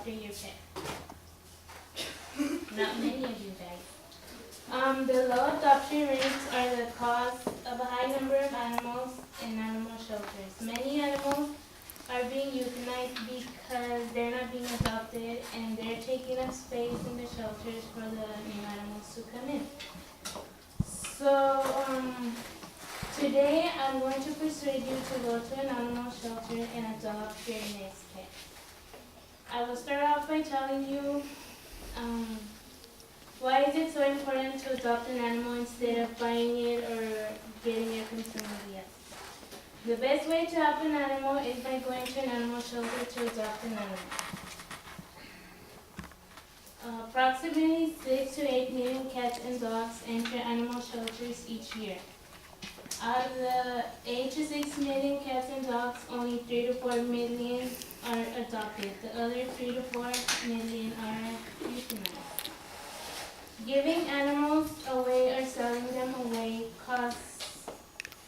adopting your pet. Not many of you guys. The low adoption rates are the cause of a high number of animals in animal shelters. Many animals are being euthanized because they're not being adopted and they're taking up space in the shelters for the new animals to come in. So today I'm going to persuade you to go to an animal shelter and adopt your next pet. I will start off by telling you why is it so important to adopt an animal instead of buying it or getting it from somebody else. The best way to help an animal is by going to an animal shelter to adopt an animal. Approximately 6 to 8 million cats and dogs enter animal shelters each year. Out of the 8 to 6 million cats and dogs, only 3 to 4 million are adopted. The other 3 to 4 million are euthanized. Giving animals away or selling them away causes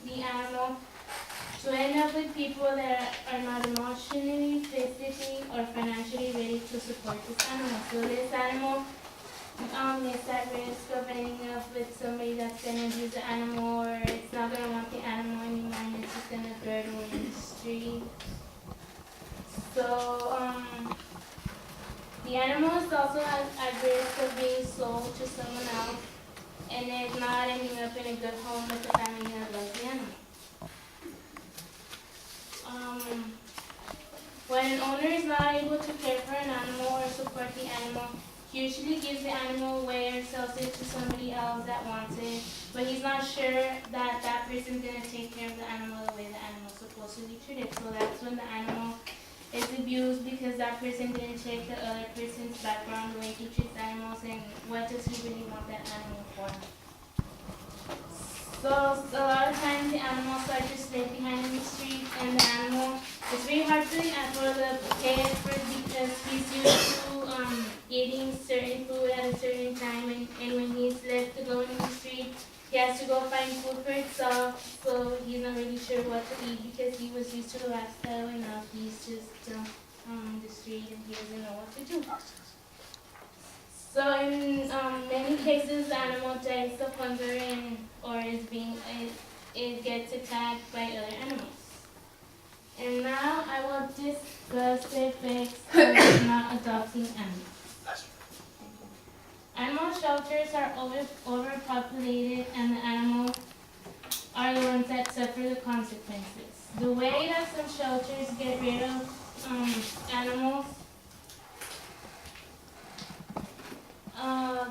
the animal to end up with people that are not emotionally, physically, or financially ready to support this animal. So this animal is at risk of ending up with somebody that's going to abuse the animal, or it's not going to want the animal anymore and it's just going to throw it away in the street. So the animal is also at risk of being sold to someone else and is not ending up in a good home with the family that loves the animal. When an owner is not able to care for an animal or support the animal, he usually gives the animal away or sells it to somebody else that wants it, but he's not sure that that person's going to take care of the animal the way the animal is supposed to be treated. So that's when the animal is abused because that person didn't check the other person's background, the way he treats animals, and what does he really want that animal for. So a lot of times the animals are just left behind in the street, and the animal, it's very hard for the pet because he's used to eating certain food at a certain time, and when he's left alone in the street, he has to go find food for himself, so he's not really sure what to eat because he was used to the lifestyle, and now he's just on the street and he doesn't know what to do. So in many cases, the animal dies of hunger or it gets attacked by other animals. And now I will discuss the effects of not adopting animals. Animal shelters are overpopulated, and the animals are the ones that suffer the consequences. The way that some shelters get rid of animals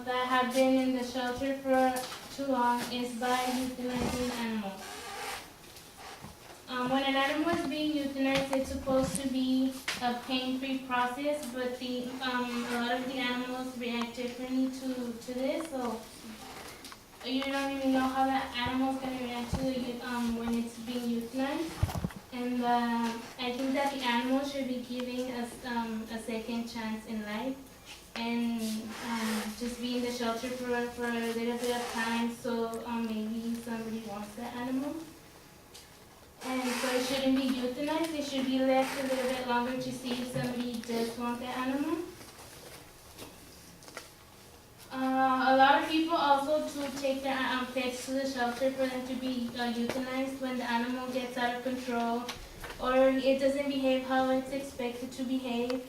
that have been in the shelter for too long is by euthanizing animals. When an animal is being euthanized, it's supposed to be a pain-free process, but a lot of the animals react differently to this, so you don't even know how that animal is going to react to when it's being euthanized. And I think that the animal should be given a second chance in life, and just be in the shelter for a little bit of time, so maybe somebody wants the animal. And so it shouldn't be euthanized, it should be left a little bit longer to see if somebody does want the animal. A lot of people also take their pets to the shelter for them to be euthanized when the animal gets out of control or it doesn't behave how it's expected to behave.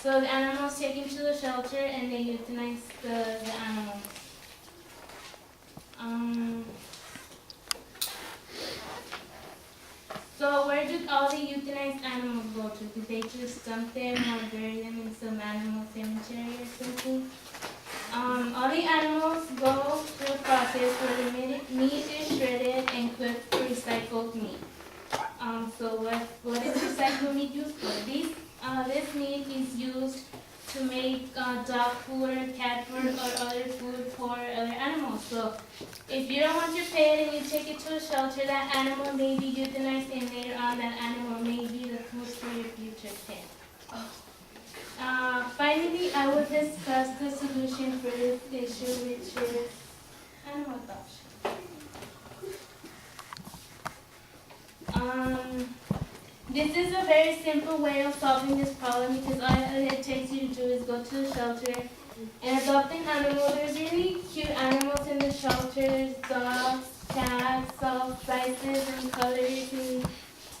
So the animal is taken to the shelter and they euthanize the animal. So where do all the euthanized animals go to? Did they just dump them or bury them in some animal cemetery or something? All the animals go through a process where the meat is shredded and cooked for recycled meat. So what is recycled meat used for? This meat is used to make dog food or cat food or other food for other animals. So if you don't want your pet and you take it to a shelter, that animal may be euthanized, and later on that animal may be the food for your future pet. Finally, I will discuss the solution for this issue, which is animal adoption. This is a very simple way of solving this problem because all it takes you to do is go to the shelter and adopt an animal. There's really cute animals in the shelters, dogs, cats, all sizes and colors and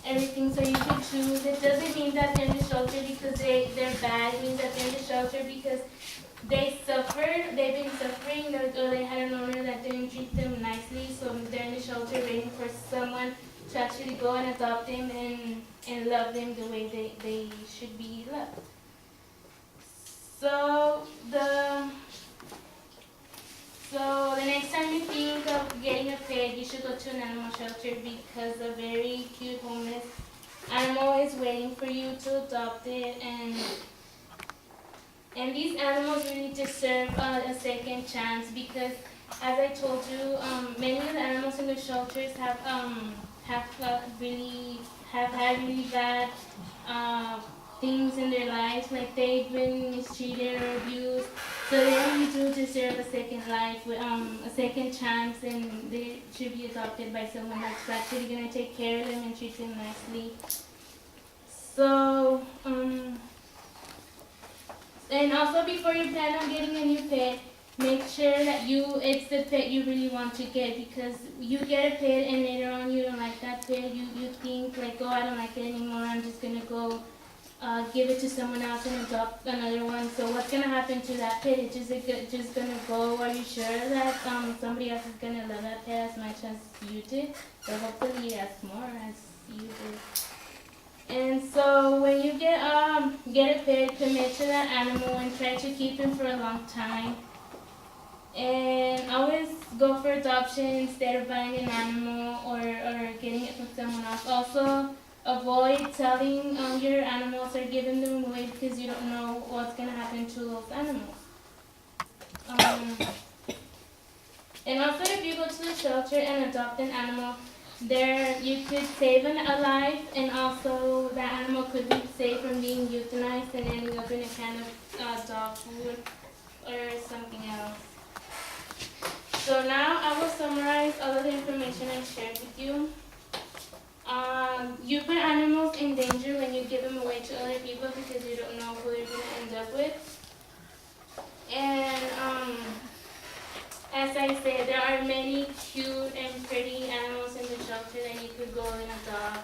everything, so you can choose. It doesn't mean that they're in the shelter because they're bad. It means that they're in the shelter because they suffered, they've been suffering, or they had an owner that didn't treat them nicely, so they're in the shelter waiting for someone to actually go and adopt them and love them the way they should be loved. So the next time you think of getting a pet, you should go to an animal shelter because a very cute homeless animal is waiting for you to adopt it, and these animals really deserve a second chance because, as I told you, many of the animals in the shelters have had really bad things in their lives, like they've been mistreated or abused. So they really do deserve a second life, a second chance, and they should be adopted by someone that's actually gonna take care of them and treat them nicely. So, and also before you plan on getting a new pet, make sure that it's the pet you really want to get, because you get a pet and later on you don't like that pet. You think like, oh, I don't like it anymore. I'm just gonna go give it to someone else and adopt another one. So what's gonna happen to that pet? It's just gonna go. Are you sure that somebody else is gonna love that pet as much as you did? So hopefully as more as you did. And so when you get a pet, commit to that animal and try to keep him for a long time. And always go for adoption instead of buying an animal or getting it from someone else. Also, avoid selling your animals or giving them away because you don't know what's going to happen to those animals. And also, if you go to the shelter and adopt an animal, there you could save a life, and also that animal could be saved from being euthanized and ending up in a can of dog food or something else. So now I will summarize all of the information I shared with you. You put animals in danger when you give them away to other people because you don't know who you're going to end up with. And as I said, there are many cute and pretty animals in the shelter that you could go and adopt.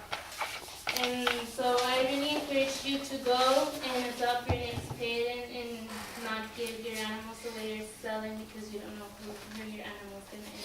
And so I really encourage you to go and adopt your next pet and not give your animals away or sell them because you don't know who your animal is going to end